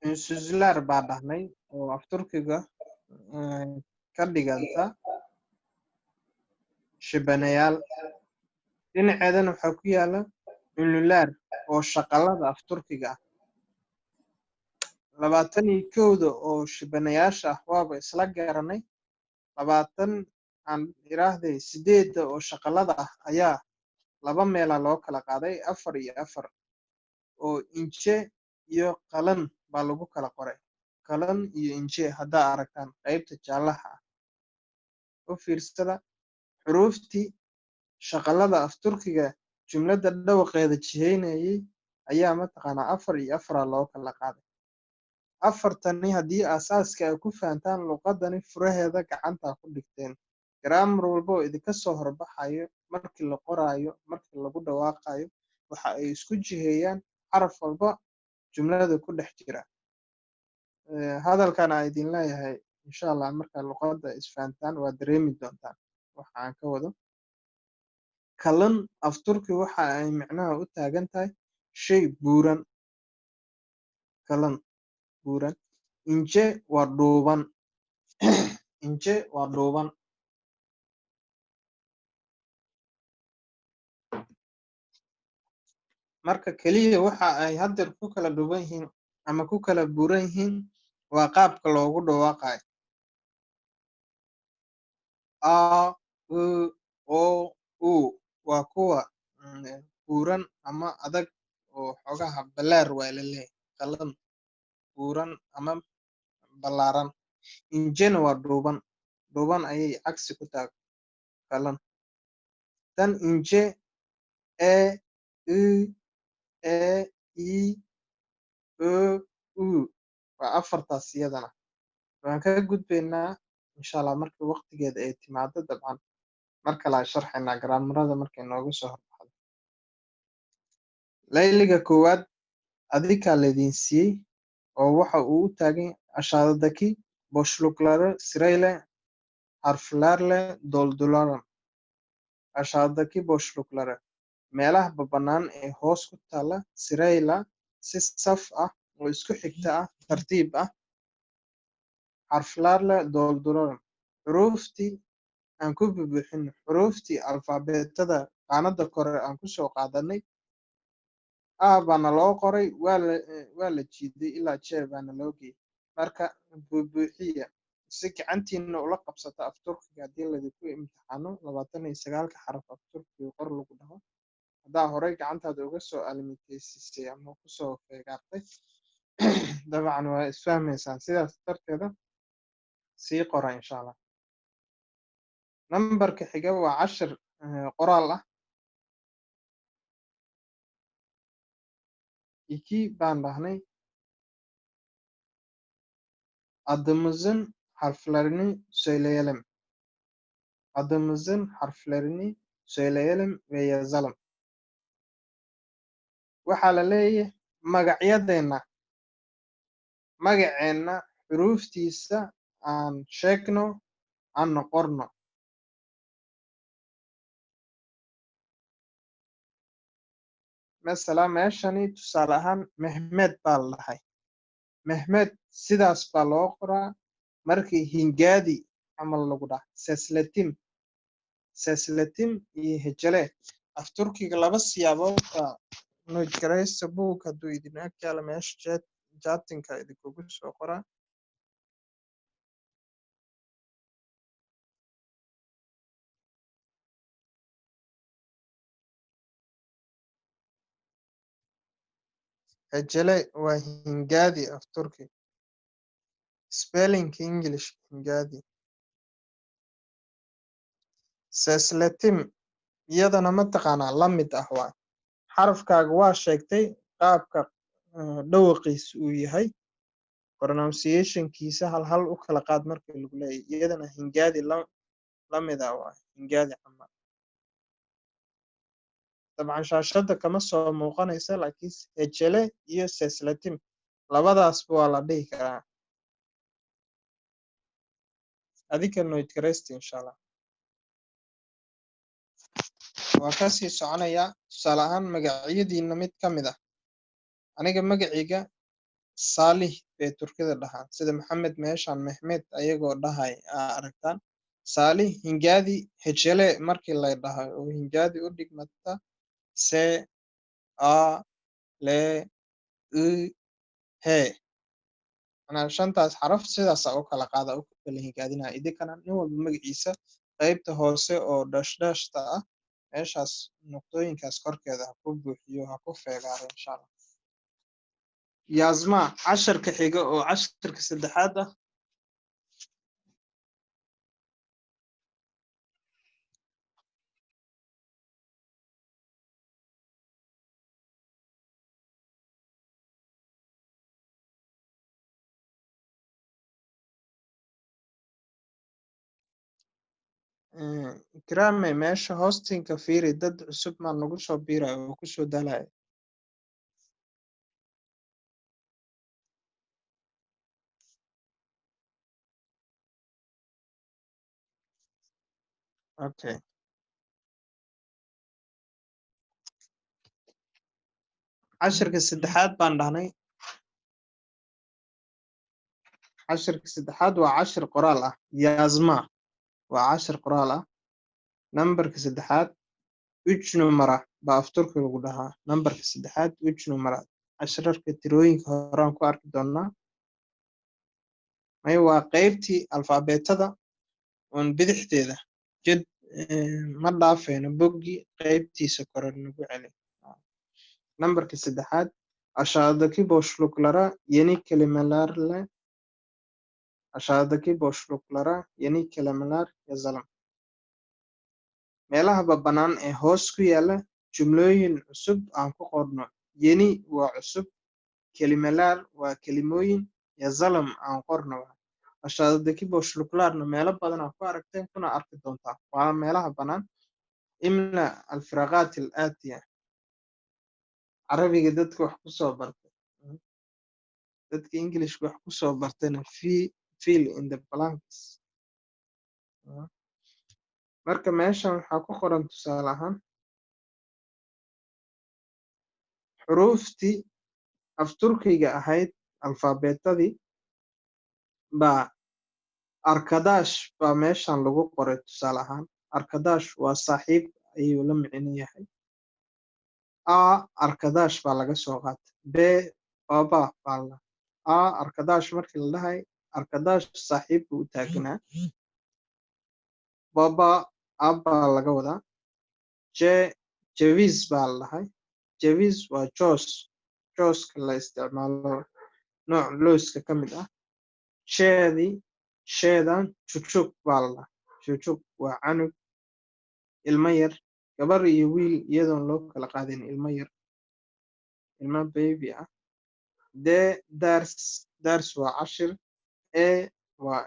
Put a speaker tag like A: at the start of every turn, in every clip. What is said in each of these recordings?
A: Ünsüzler baa dhahnay oo af Turkiga ka dhiganta shibanayaal. Dhinaceedana waxaa ku yaala unulaar oo shaqalada af Turkiga ah. 21 oo shibanayaasha ah waaba isla garanay. 20 aan iraahday 8 oo shaqalada ah ayaa laba meela loo kala qaaday 4 iyo 4 oo inje iyo qalan baa lagu kala qoray. Qalan iyo inje haddaa aragtaan qaybta jaalaha ah. U fiirsada xuruuftii shaqalada af Turkiga jumlada dhawaqeeda jiheynayay ayaa mataqaanaa 4 iyo 4 loo kala qaaday. 4tani haddii aasaaska ay ku fahantaan luqadani furaheeda gacanta ku dhigteen. Grammar walbo idinka soo horbaxayo markii la qoraayo markii lagu dhawaaqayo waxa ay isku jiheeyaan xaraf walba jumlada ku dhex jira. Hadalkan aan idin leeyahay insha Allah marka luqadda isfahantaan waa dareemi doontaan waxa aan ka wado. Kalan af Turki waxa ay macnaha u taagan tahay shay buuran. Kalan buuran. Inje waa dhuuban. Inje waa dhuuban. Marka kaliya waxa ay hadda ku kala dhuuban yihiin ama ku kala buuran yihiin waa qaabka loogu dhawaaqayo. A, O, U waa kuwa buuran ama adag oo xogaha balaar waa la leeyahay. Qalan buuran ama balaaran. Injena waa dhuuban. Dhuuban ayay cagsi ku tahay qalan. Tan inje E, I, O, U waa 4taas iyadana. Waan ka gudbaynaa insha Allah markii waqtigeeda ay timaado dabcan marka la sharxaynaa grammarada markay noogu soo horbaxdo. Layliga koowaad adika leedin siiyey oo waxa uu u taagan aşağıdaki boşlukları sırayla harflerle dolduralım. Aşağıdaki boşlukları meelaha bannaan ee hoos ku taala sirayla si saf ah oo isku xigta ah tartiib ah harflerle dolduralım. Xuruuftii aan ku buuxin xuruuftii alfaabeetada qaanada kore aan ku soo qaadanay A baana loo qoray waa la jiiday ilaa J baana loo geeyay. Marka buuxiya si gacantiina ula qabsata af Turkiga haddii laydinku imtixaano 29 xaraf af Turkiga qor lagu dhaho. haddaa horey gacantaada uga soo alimiteysisay ama kusoo feegaartay dabcan waa isfahmaysaan sidaas darteeda sii qora insha Allah. Nambarka xiga waa 10 qoraal ah. İki baan dhahnay adımızın harflerini söyleyelim. Adımızın harflerini söyleyelim ve yazalım. Waxaa la leeyahay magaceenna xuruuftiisa aan sheegno aan qorno. Mesela meeshani tusaale ahaan Mehmed baa la dhahay. Mehmed sidaas baa loo qoraa markii hingaadi camal lagu dhaha seslatim iyo hejele af Turkiga laba siyaabood baa nojgaraysta buug hadduu idin ag yaala meesha jaatinka idinkugu soo qoraa. Hejele waa hingaadi af Turki. Spelling English hingaadi. Seslatim iyadana mataqaanaa la mid ah waa xarafkaaga waa sheegtay qaabka dhawaqiisa uu yahay pronunciationkiisa hal u kala qaad markii lagu leeyahay iyadana hingaadi la mid ah waa hingaadi camal. dabcan shaashada kama soo muuqanaysa laakiin hejele iyo seslatim labadaasba waa la dhihi karaa. adika nojgaraysta insha Allah. waa ka sii soconayaa tusaale ahaan magacyadiina mid ka mid ah aniga magacayga saalih bay turkida dhahaan sida maxamed meeshaan mehmed ayagoo dhahay aa aragtaan saalih hingaadi hejele markii la dhahay oo hingaadi u dhigmata se a le u he anaa shantaas xaraf sidaasa u kala qaada u kala hingaadinaya idinkana nin walba magaciisa qaybta hoose oo dhashdhashta ah meeshaas nuqdooyinkaas korkeeda ha ku buuxiyo ha ku feegaaro insha allah yaasma casharka xiga oo casharka saddexaad ah ikraame meesha hostinka fiiri dad cusub maa nagu soo biirayo oo kusoo dalaya okay casharka saddexaad baan dhahnay casharka saddexaad waa cashir qoraal ah yaasma waa cashir qoraal ah nambarka saddexaad ujnu mara baa afturka lagu dhahaa nambarka saddexaad ujnu mara cashararka tirooyinka horaan ku arki doonaa may waa qaybtii alfaabeetada oon bidixdeeda jed ma dhaafeeno boggii qaybtiisa kore nagu celi nambarka saddexaad aşağıdaki boşluklara yeni kelimelerle aşağıdaki boşluklara yeni kelimeler yazalım meelaha bannaan ee hoos ku yaala jumlooyin cusub aan ku qorno yeni waa cusub kelimeler waa kelimooyin yazalım aan qorno aşağıdaki boşluklarna meelo badan aa ku aragteen kuna arki doontaa waa meelaha bannaan imla alfiraqaat alaatiya carabiga dadka wax ku soo bartay dadka englishka wax ku soo bartayna fill in the blanks marka meeshan waxaa ku qoran tusaale ahaan xuruuftii afturkayga ahayd alfaabeetadii baa arkadash baa meeshan lagu qoray tusaale ahaan arkadash waa saaxiib ayuu la micno yahay a arkadash baa laga soo qaatay b baba baa la a arkadash markii la dhahay arkadash saaxiib buu u taagnaa baba abbaa laga wadaa je jevis baa la dhahay jevis waa jooska la isticmaalo nooc looska ka mid ah sheedan jujuk baa la dhahay jujuk waa canug ilmo yar gabar iyo wiil iyadoon loo kala qaadin ilmo yar ilmo baby ah dee dars waa cashir waa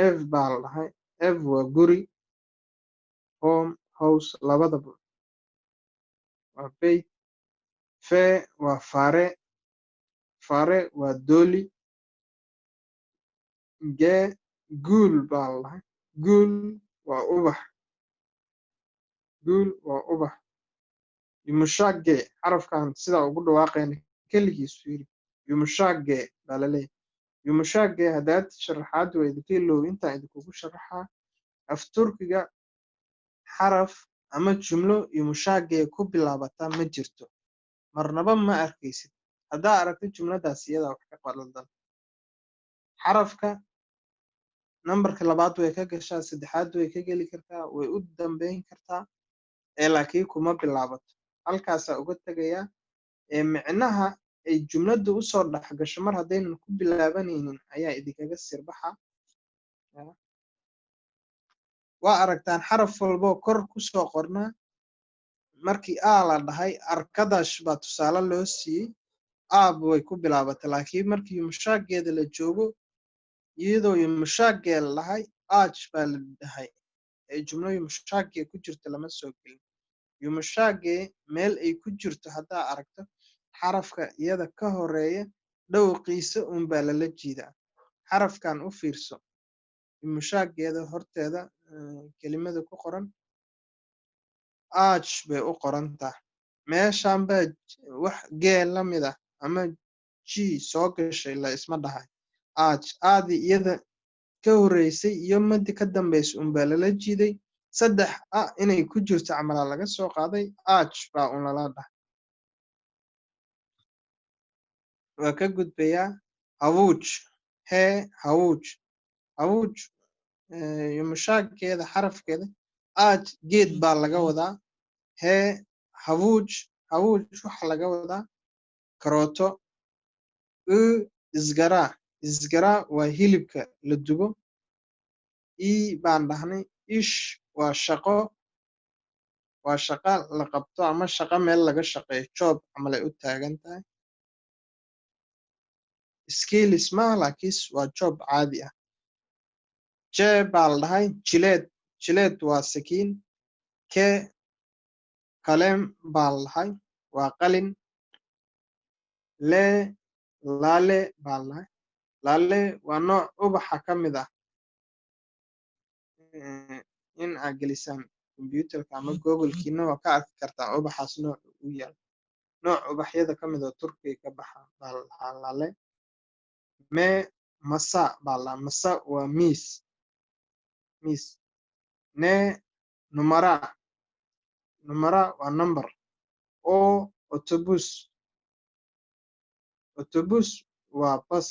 A: ev baa la dhahay ev waa guri home house labadaba waa beyt fe waa fare waa dooli guul baa la dhahay guul waa ubax yumushage xarafkan sidaa ugu dhawaaqayna keligiis fiiri yumushage baa laleeyahay yumushage haddaad sharaxaad waa idinka ilow intaan idinkugu sharaxaa afturkiga xaraf ama jumlo yumushage ku bilaabata ma jirto marnaba ma arkaysid haddaa aragto jumladaas iyadaa wax ka qaldan xarafka nambarka labaad way ka gashaa saddexaad way ka geli kartaa way u dambeyn kartaa laakiin kuma bilaabato halkaasaa uga tegayaa micnaha ay jumladda usoo dhex gasho mar haddaynan ku bilaabanaynin ayaa idinkaga sirbaxa waa aragtaan xaraf walboo kor kusoo qornaa markii a la dhahay arkadash baa tusaale loo siiyey aab way ku bilaabatay laakiin markii yumushaaggeeda la joogo iyadoo yumushaagee la dhahay aj baa la dhahay jumlo yumushaagee ku jirto lama soo gelin yumushaagee meel ay ku jirto haddaa aragto xarafka iyada ka horeeya dhowqiisa unbaa lala jiidaa xarafkan u fiirso yumushaaggeeda horteeda kelimada ku qoran arch bay u qoran tahay meeshan baa wax geel la mid ah ama g soo gashay la isma dhahay arch aadi iyada ka horeysay iyo madi ka dambeysay unbaa lala jiiday saddex inay ku jirto camalaa laga soo qaaday arch baa un lala dhahay waa ka gudbayaa hawuuj hee hawuuj iyo mushaageeda xarafkeeda arch geed baa laga wadaa hee hawuuj waxa laga wadaa karooto isgaraa waa hilibka la dubo baan dhahnay ish waa shaqo la qabto ama shaqo meel laga shaqeeyo job camal ay u taagan tahay skills maaha laakiis waa job caadi ah jee baa la dhahay jileed waa sakiin kee kaleem baa la dhahay waa qalin laale baa la dhahay laale waa nooc ubaxa ka mid ah in aad gelisaan computerka ama googlekiina waa ka arki kartaa ubaxaas nooc u yaal nooc ubaxyada ka mid oo turkiga ka baxa baa la dhahaa laale masa baa la dhahaa masa waa miis numara waa number autobus waa bas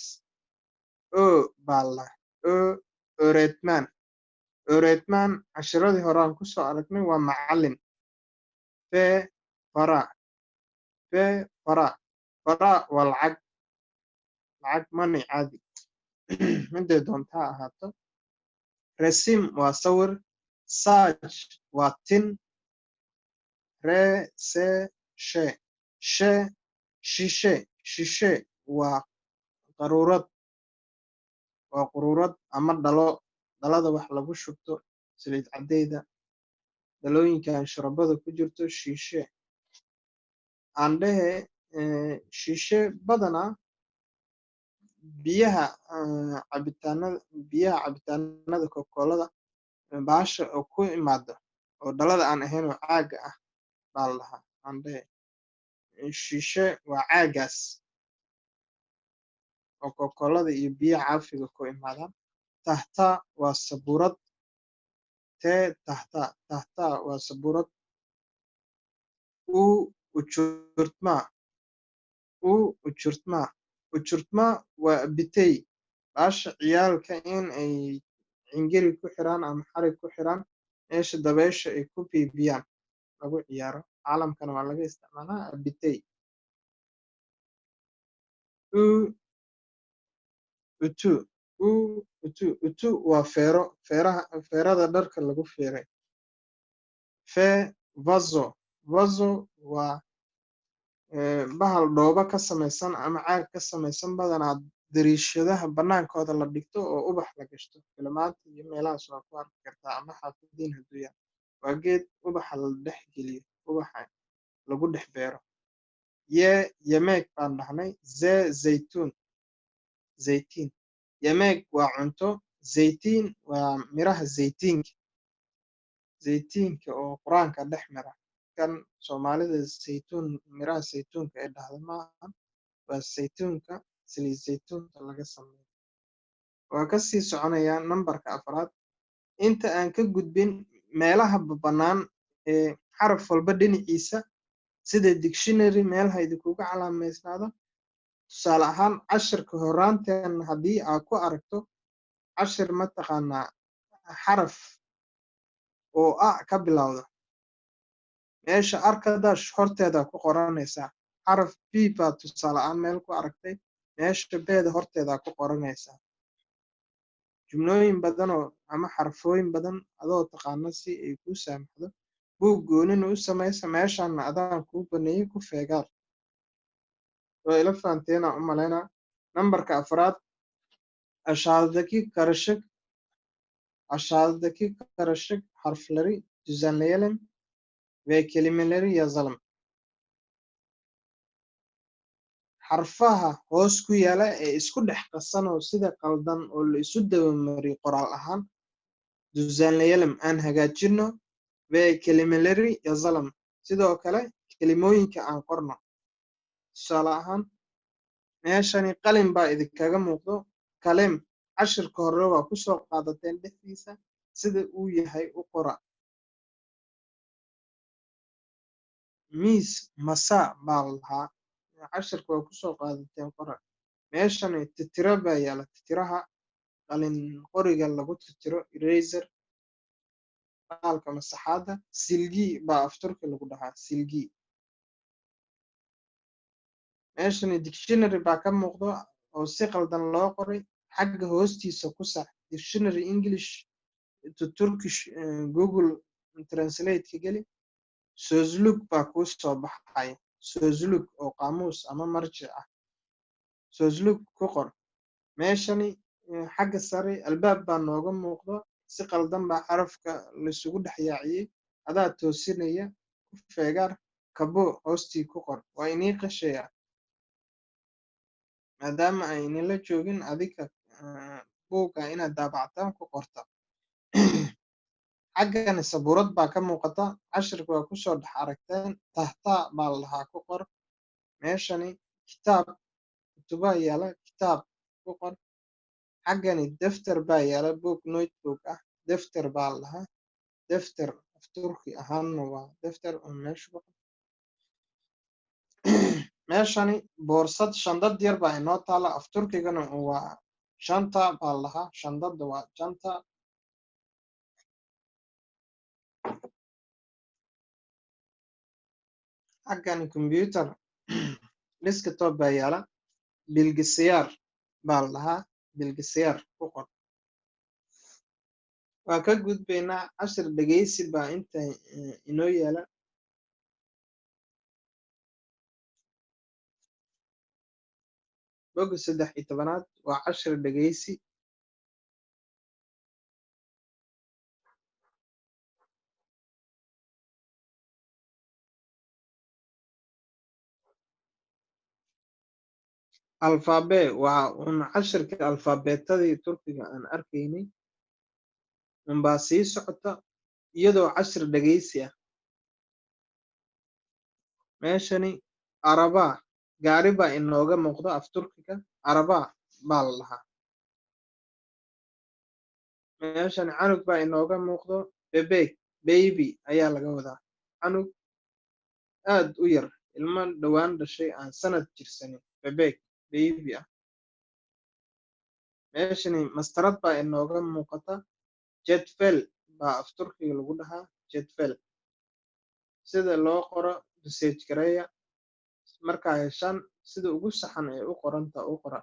A: baa la dhahay oreetmaan cashiradii hore aan kusoo aragnay waa macallin fara waa lacag money caadi miday doonta ha ahaato resim waa sawir sarch waa tin shishe waa quruurad ama dhalada wax lagu shubto saliid cadeyda dhalooyinkan shurabada ku jirto shishe aan dhehe shishe badana biyaha cabitaanada kokolada baasha oo ku imaado oo dhalada aan ahayn oo caaga ah baa la dhahaa aan dhehe shishe waa caagaas oo kokolada iyo biyaha caafiga ku imaadaan tahta waa sabuurad tahta waa sabuurad ujurtma waa bitay baasha ciyaalka in ay cingiri ku xiraan ama xarig ku xiraan meesha dabeesha ay ku biibiyaan lagu ciyaaro caalamkana waa laga isticmaalaa bitay utu waa feerada dharka lagu feeray vazo waa bahal dhooba ka samaysan ama caag ka samaysan badanaa dariishadaha banaankooda la dhigto oo ubax la gashto filmaanta iyo meelahaas waa ku arki kartaa ama xaafidiin hadduu yahay waa geed ubaxa la dhex geliyo ubaxa lagu dhex beero yemeeg baan dhahnay zaytiin yemeeg waa cunto zaytiin waa miraha zaytiinka oo qur-aanka dhex mira kan soomaalida miraha saytuunka ee dhahda maaha waa saytuunka saliid zaytuunka laga sameeyo waa kasii soconayaa nambarka 4 inta aan ka gudbin meelaha bannaan ee xaraf walba dhinaciisa sida dictionary meelaha idinkuga calaamaysnaado tusaale ahaan cashirka horaanteen haddii aad ku aragto cashir mataqaanaa xaraf oo ka bilowda meesha arkadash horteeda ku qoranaysaa xaraf b baa tusaale ahaan meel ku aragtay meesha beeda horteeda ku qoranaysaa jumlooyin badanoo ama xarfooyin badan adoo taqaano si ay kuu saamaxdo buug goonina u samaysa meeshaana adaan kuu baneeyey ku feegaal oo ila fahanteena u malaynaa nambarka 4 aşağıdaki karışık harfleri düzenleyelim ve kelimeleri yazalım. Xarfaha hoos ku yaala ee isku dhex qasan oo sida qaldan oo la isu daba mariyo qoraal ahaan düzenleyelim aan hagaajino ve kelimeleri yazalım. Sidoo kale kelimooyinka aan qorno. Tusaale ahaan meeshani qalin baa idinkaga muuqdo. Kaleem cashirka hore waa ku soo qaadateen dhexdiisa sida uu yahay u qora. Miis masaa baa la dhahaa. Cashirka waa ku soo qaadateen qora. Meeshani titiro baa yaala. Titiraha qalin qoriga lagu titiro eraser bahalka masaxaada. Silgii baa afturka lagu dhahaa. Silgii. meeshani dictionary baa ka muuqdo oo si qaldan loo qoray. Xagga hoostiisa ku sax dictionary English to Turkish Google Translate ka geli. Sözlük baa kuu soo baxaya. Sözlük oo qaamuus ama marjic ah. Sözlük ku qor. meeshani xagga sare albaab baa nooga muuqdo. Si qaldan baa xarafka laysugu dhex yaaciyey. Adaa toosinaya ku feegaar kabo hoostii ku qor. Waa inii qashaya maadaama ay nila joogin adiga buugga inaad daabactaan ku qorta. xaggani sabuurad baa ka muuqata. Cashirka waa ku soo dhex aragteen. Tahtaa baa la dhahaa ku qor. meeshani kitaab kutubaa yaala. Kitaab ku qor. xaggani daftar baa yaala. book notebook ah. Daftar baa la dhahaa. Daftar af turki ahaanna waa daftar oo meesha ku qor. meeshani boorsad shandad yar baa inoo taala. af turkigana waa shanta baa la dhahaa. Shandada waa janta. xaggani computer desktop baa yaala. bilgisayar baa la dhahaa. bilgisayar ku qor. waa ka gudbaynaa. cashir dhegeysi baa inta inoo yaala. boga 13 waa cashir dhegeysi. alfabe waa un cashirka alfabeetadii turkiga aan arkaynay unbaa sii socota iyadoo cashir dhegeysi ah. meeshani arabaa gaari baa inooga muuqdo. af turkiga arabaa baa la dhahaa. meeshani canug baa inooga muuqdo. bebek baby ayaa laga wadaa. canug aad u yar. ilmo dhowaan dhashay aan sanad jirsanin. bebek baby ah. meeshani mastarad baa inooga muuqata. jetvel baa af turkiga lagu dhahaa. jetvel sida loo qoro research gareeya. markaa heshaan sida ugu saxan ee u qoranta u qora.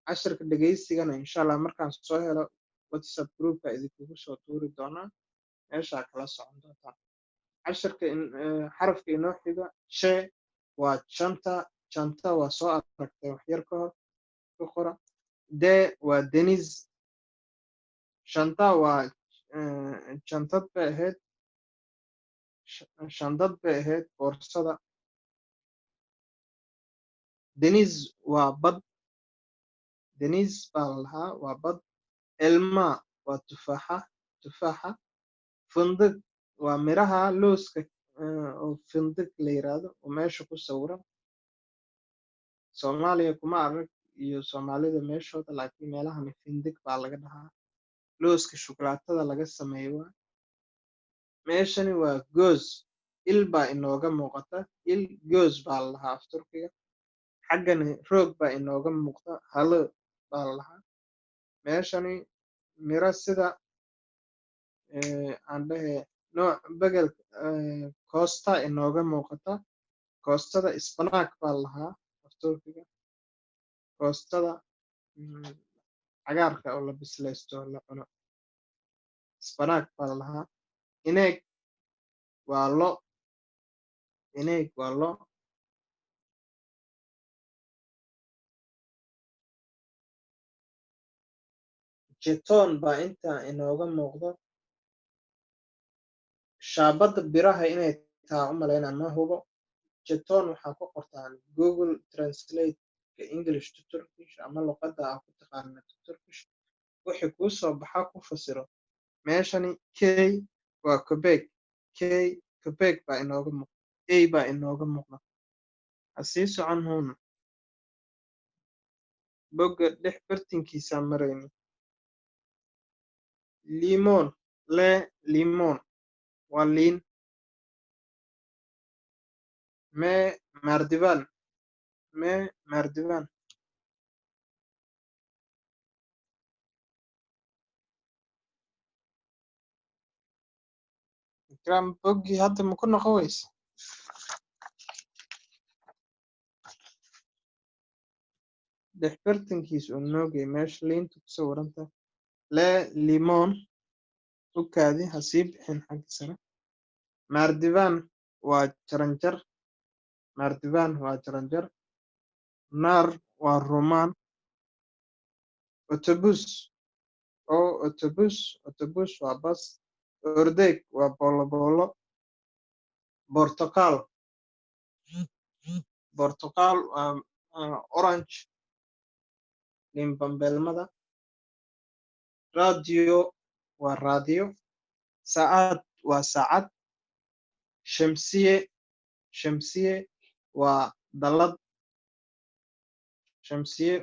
A: cashirka dhegeysigana insha allah markaan soo helo whatsapp groupka idinkugu soo tuuri doonaa. meeshaa kala socon doontaan. cashirka xarafka inoo xiga she waa janta. janta waa soo aragtay waxyar ka hor ku qora. de waa deniz. shanta waa jantad bay ahayd. shandad bay ahayd boorsada. deniz waa bad. deniz baa la dhahaa waa bad. elma waa tufaaxa. tufaaxa. fundig waa miraha looska oo fundig la yiraahdo oo meesha ku sawiran. soomaaliya kuma arag iyo soomaalida meeshooda laakiin meelahani fundig baa laga dhahaa. looska shukulaatada laga sameeyo waa. meeshani waa goos. il baa inooga muuqata. il goos baa la dhahaa af turkiga. xaggani roog baa inooga muuqda. halo baa la dhahaa. meeshani miro sida aan dhahe nooc begel koosta inooga muuqata. koostada isbanaak baa la dhahaa af turkiga. koostada cagaarka oo la bislaysto la cuno. isbanaak baa la dhahaa. ineeg waa lo. ineeg waa lo. jeton baa inta inooga muuqdo. shaabada biraha inay taa u malayna ma hubo. jeton waxaa ku qortaan Google Translate ka English to Turkish ama luqadda aad ku taqaana to Turkish wixii kuu soo baxa ku fasiro. meeshani k waa Quebec. k Quebec baa inooga muuqda a baa inooga muuqda ha sii socon huun bogga dhex bartinkiisa marayni limon le limon waa liin me mardivan me mardivan ikram boggii hadda ma ku noqon weyse dhex bartankiisa uu noogay meesha liinta ku sawiranta le limon u kaadi ha sii bixin xagga sare mardivan waa jaranjar mardivan waa jaranjar nar waa rumaan autobus oo autobus waa bas ordeg waa booloboolo bortoqaal bortoqaal waa orange liin bambeelmada radio waa raadiyo saacad waa saacad shamsiye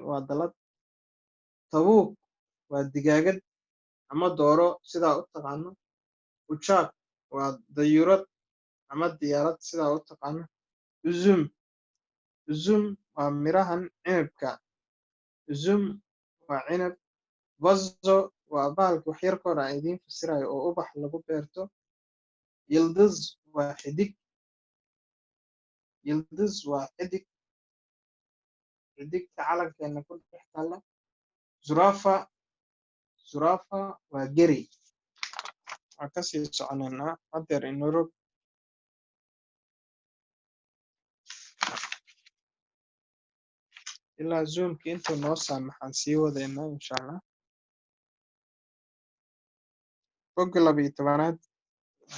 A: waa dalad tabuuq waa digaagad ama dooro sidaa u taqaano ujaaq waa dayuurad ama diyaarad sidaa u taqaano uzum waa mirahan cinabka uzum waa cinab vazo waa bahalka waxyar ka hor aan idiin fasirayo oo ubax lagu beerto yildiz waa xidig xidigta calankeena ku dhex taalla zurafa waa geri waan kasii soconaynaa hadeer inurog ilaa zoomki intuu noo saamaxaan sii wadaynaa insha allah bogga 12aad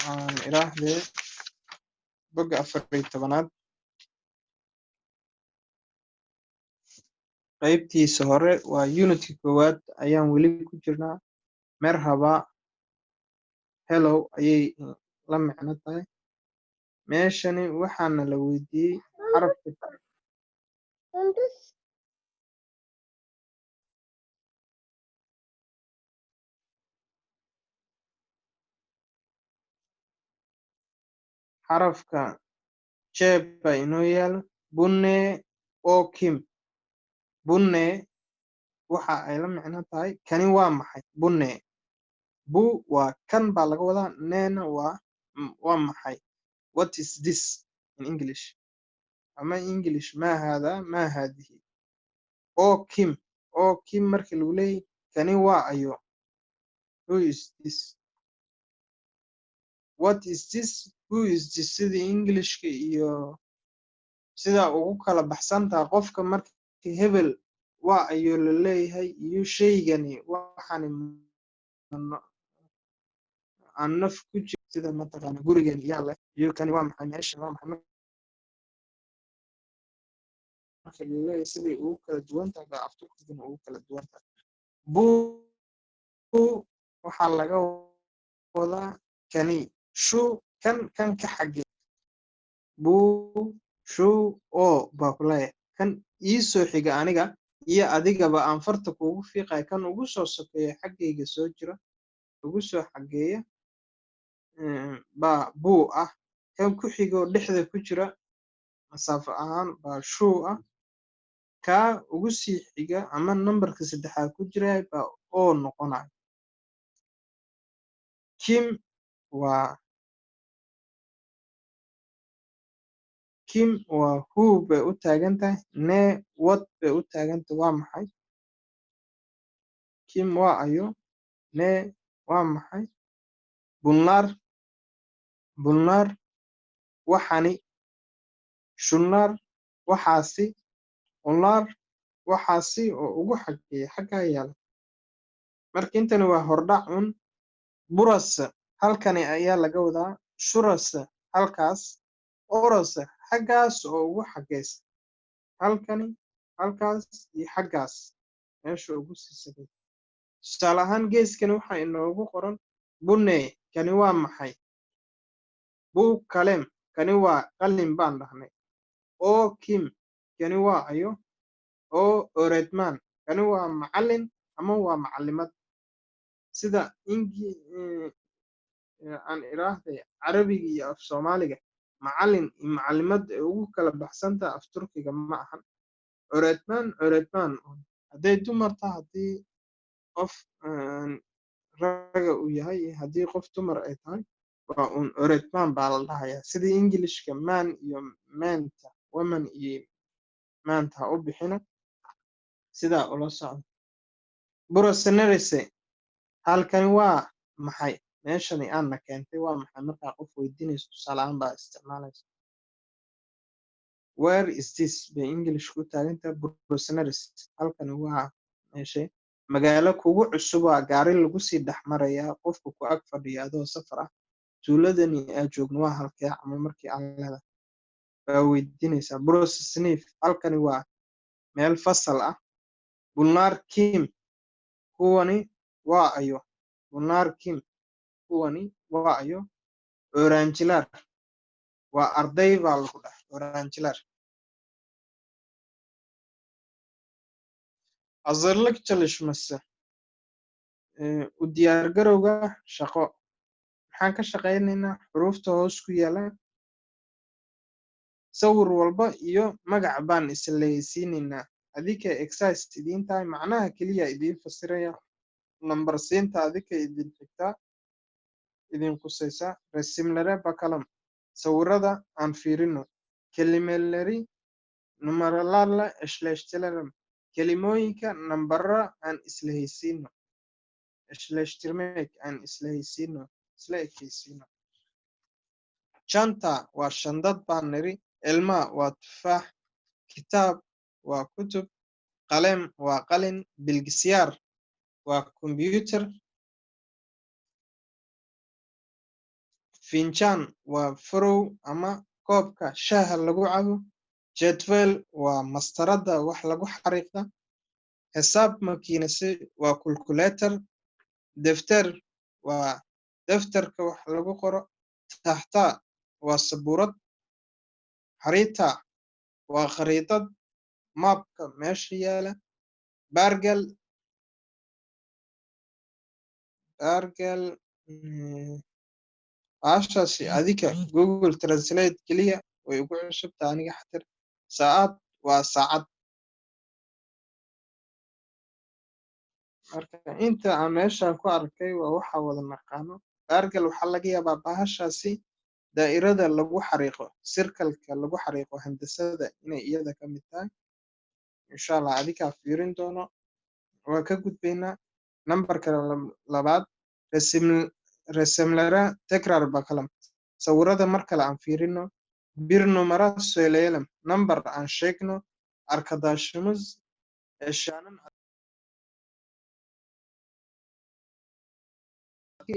A: aan iraahdee bogga 14aad qaybtiisa hore waa unitka koowaad ayaan weli ku jirnaa merhaba hello ayay la micno tahay meeshani waxaana la weydiiyey xarafka jeeb baa inoo yaalo bunne oo kim bunne waxa ay la micno tahay kani waa maxay bunne bu waa kan baa laga wadaa neena waa maxay what is this in english ama english ma hada ma hadihi oo kim markii lagu leeyahy kani waa ayo who is this what is this who is this sidii englishka iyo sidaa ugu kala baxsantaha qofka markii hebel waa ayuu la leeyahay iyo shaygani waxani aan naf ku jir sida mataqaana gurigan yaa leh iyo kani waa maxay meesha waa maxay marka la leeyahay sidii ugu kala duwan tahay baa afturkana ugu kala duwan tahay waxaa laga wadaa kani shu kan ka xagge shu oo baa ku leeyahay kan ii soo xiga aniga iyo adigaba aan farta kuugu fiiqay kan ugu soo sokeeya xaggayga soo jira ugu soo xageeya baa buu ah kan ku xigoo dhexda ku jira masaafo ahaan baa shuu ah kaa ugu sii xiga ama nambarka saddexaad ku jira baa oo noqonaya kim waa who bay u taagan tahay ne what bay u taagan tahay waa maxay kim waa ayo ne waa maxay bulnar waxani shulnar waxaasi ulnar waxaasi oo ugu xageeya xaggaa yaala marka intani waa hordhac un buras halkani ayaa laga wadaa shuras halkaas oras xaggaas oo ugu xageysa halkani halkaas iyo xaggaas meesha ugu sii sagay tusaale ahaan geeskani waxaa inoogu qoran bunne kani waa maxay buug qalem kani waa qalin baan dhahnay. oo kim kani waa ayo. oo oredman kani waa macallin ama waa macallimad. sida aan iraahday carabiga iyo af soomaaliga macallin iyo macallimad ay ugu kala baxsantaha af turkiga ma ahan. oredman hadday dumarta haddii qof raga uu yahay haddii qof dumar ay tahay waa un oredman baa la dhahayaa. sidii englishka man iyo manta woman iyo manta ha u bixina sidaa ula socdo. brosenerese halkani waa maxay meeshani aadna keentay waa maxay markaa qof weydiinayso tusaale ahaan baa isticmaalaysa. where is this bay english ku taagantahay. brosenerese halkani waa meeshay magaalo kugu cusub waa gaari lagu sii dhex marayaa qofka ku ag fadhiya adoo safar ah. tuuladani aa joogno waa halkee ama markii aan leedahay baa weydiinaysaa. brosesnif halkani waa meel fasal ah. bulnar kim kuwani waa ayo. bulnar kim kuwani waa ayo. oranjilar waa arday baa lagu dhahay. oranjilar hazırlık çalışması u diyaargarowga shaqo. maxaan ka shaqaynaynaa xuruufta hoos ku yaala sawir walba iyo magac baan islaysiinaynaa. adika exercise idiin tahay macnaha keliya idiin fasiraya. number siinta adika idin xigtaa idin qusaysa. resimlere bakalım sawirada aan fiirino. kelimeleri numaralarla eşleştirelim. kelimooyinka nambara aan islahaysiino. eşleştirmek aan islahaysiino isla ekaysiino. Çanta waa shandad baan niri. elma waa tufaax. kitaab waa kutub. qalem waa qalin. bilgisyaar waa computer. finjaan waa furow ama koobka shaaha lagu cabo. jadwal waa mastarada wax lagu xariiqda. xisaab makiinasi waa calculator. defter waa daftarka wax lagu qoro. taxta waa sabuurad. harita waa khariidad maapka meesha yaala. bargal aashaasi adika google translate keliya way ugu cusubta aniga xatir. saacad waa saacad. marka inta aan meeshaan ku arkay waa waxa wada naqaano. bargal waxaa laga yaabaa bahashaasi daa'irada lagu xariiqo sirkalka lagu xariiqo handasada inay iyada ka mid tahay. insha allah adikaa fiirin doono. waa ka gudbaynaa nambarka labaad. resimlere tekrar bakalım sawirada mar kale aan fiirino. bir numara söyleyelim number aan sheegno. arkadaşımız eşyanın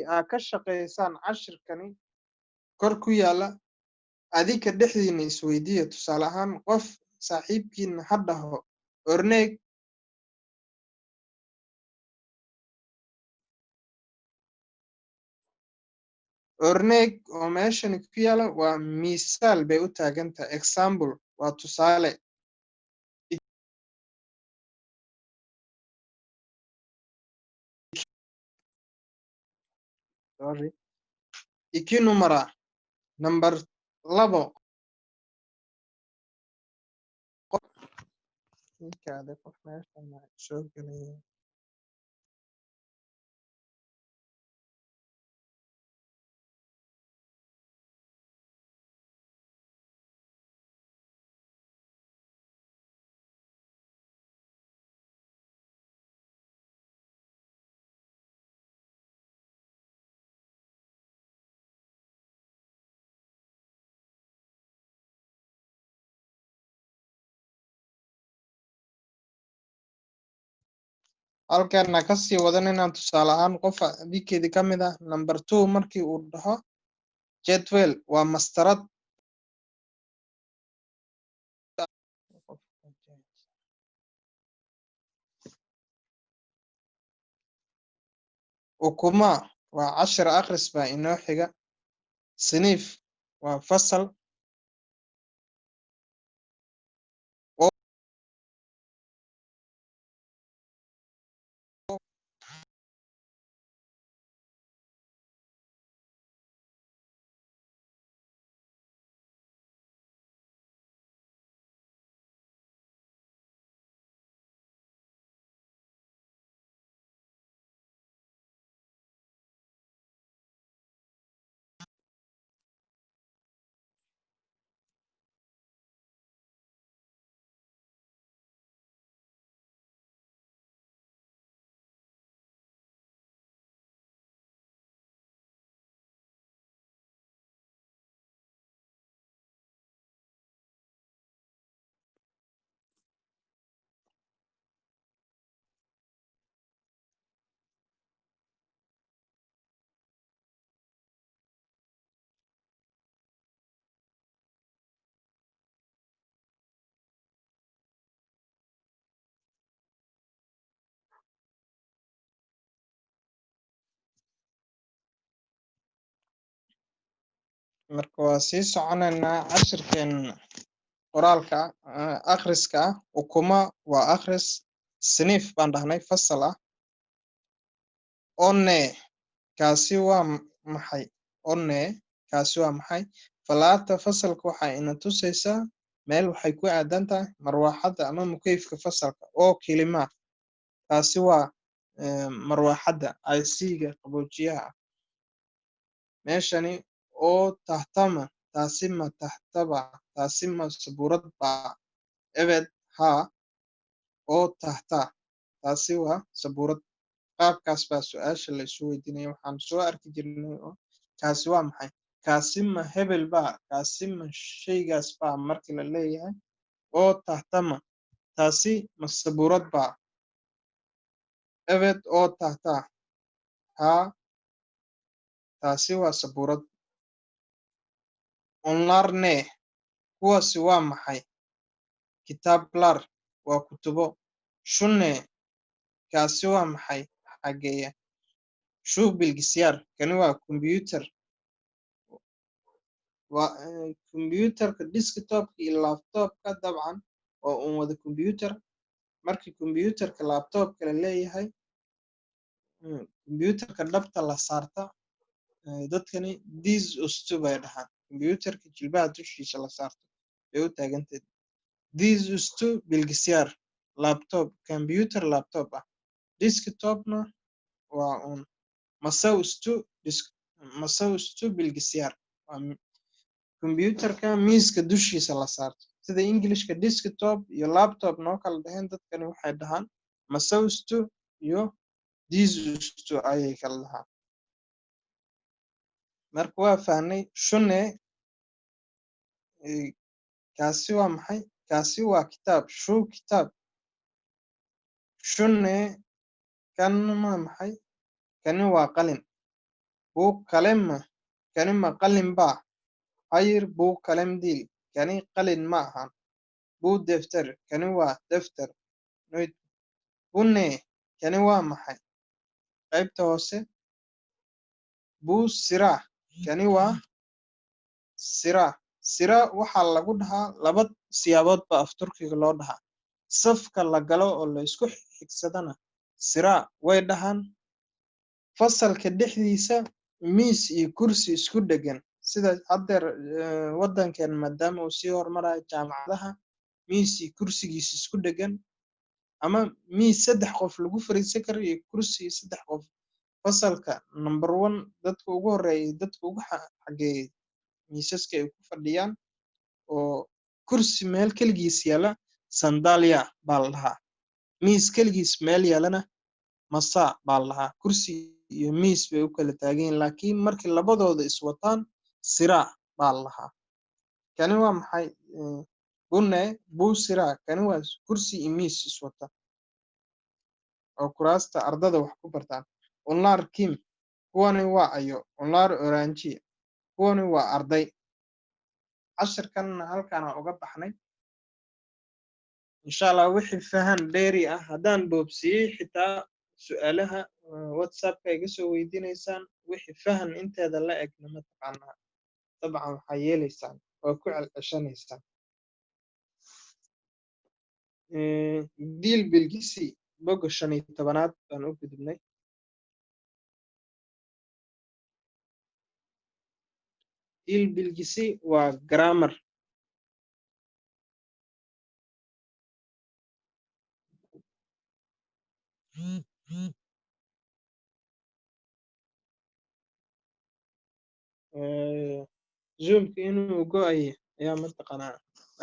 A: aa ka shaqaysaan cashirkani kor ku yaala adika dhexdiina isweydiiya. tusaale ahaan qof saaxiibkiina ha dhaho orneeg orneeg oo meeshani ku yaala waa misaal bay u taagantahay. example waa tusaale. iki numara number labo qof meeshan soo gelaya. halkaana kasii wadan inaan tusaale ahaan qof adikeedi ka mid ah number two markii uu dhaho jadwel waa mastarad. ukuma waa cashir akhris baa inoo xiga. siniif وفصل marka waa sii soconaynaa cashirkeen qoraalka akhriska ukuma waa akhris sniif baan dhahnay fasal ah one kaasi waa maxay one kaasi waa maxay falaata fasalka waxay ina tusaysaa meel waxay ku aadan tahay marwaaxadda ama mukeyfka fasalka oo kelima kaasi waa marwaaxadda IC-ga qaboojiyaha meeshani oo tahtama taasi ma tahtaba taasi ma sabuurad baa ebed haa oo tahta taasi waa sabuurad qaabkaas baa su-aasha la isu weydiinaya waxaan soo arki jirnay oo kaasi waa maxay kaasi ma hebel baa kaasi ma shaygaas baa markii la leeyahay oo tahtama taasi ma sabuurad baa ebed oo tahta haa taasi waa sabuurad onlarne kuwaasi waa maxay kitaablar waa kutubo shune kaasi waa maxay xageeya shuu bilgisyaar kani waa computer waa computerka desktopka iyo laptopka dabcan oo un wada computer markii computerka laptopka la leeyahay computerka dhabta la saarta dadkani this ustu bay dhahaan computerka jilbaha dushiisa la saarto bay u taaganteed this ustu bilgisyaar laptop computer laptop ah desktopna waa un masaustu bilgisyaar waa computerka miiska dushiisa la saarto sida englishka desktop iyo laptop noo kala dhaheen dadkani waxay dhahaan masaustu iyo disustu ayay kala dhahaan marka waa fahnay shune kaasi waa maxay kaasi waa kitaab shuu kitaab shune kan ma maxay kani waa qalin buug kalema kani ma qalin baa hayr buug kalem diil kani qalin ma ahan buu defter kani waa defter bune kani waa maxay qaybta hoose buu sirah kani waa sira waxaa lagu dhahaa laba siyaabood ba af turkiga loo dhahaa safka la galo oo la isku xigsadana sira way dhahaan fasalka dhexdiisa miis iyo kursi isku dhegan sida haddeer waddankeen maadaama uu sii hormarayo jaamacadaha miis iyo kursigiisa isku dhegan ama miis 3 qof lagu fariisan karo iyo kursi 3 qof fasalka number 1 dadka ugu horeeyay dadka ugu xageeyay miisaska ay ku fadhiyaan oo kursi meel kaligiis yaala sandalia baa la dhahaa miis kaligiis meel yaalana masa baa la dhahaa kursi iyo miis bay u kala taagan yihiin laakiin markii labadooda iswataan sira baa la dhahaa kani waa maxay bune buu sira kani waa kursi iyo miis iswata oo kuraasta ardada wax ku bartaan onlar kim kuwani waa ayo onlar oranji kuwani waa arday cashirkan halkaana uga baxnay insha Allah wixii fahan dheeri ah haddaan boobsiyey xitaa su'aalaha whatsappka iga soo weydiinaysaan wixii fahan inteeda la egna ma taqaanaa dabcan waxaa yeelaysaan waa ku celceshanaysaan. Deal bilgisi bogga 15aad baan u gudubnay. Deal bilgisi waa grammar. Zoomka inuu go'ayo ayaa mataqaanaa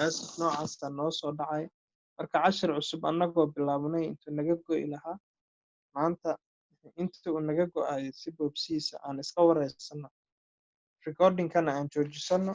A: aasif noocaasa noo soo dhacay. Marka cashir cusub annagoo bilaabnay intuu naga go'i lahaa maanta inta uu naga go'ayo si boobsiisa aan iska wareysano recordingkana aan joojisano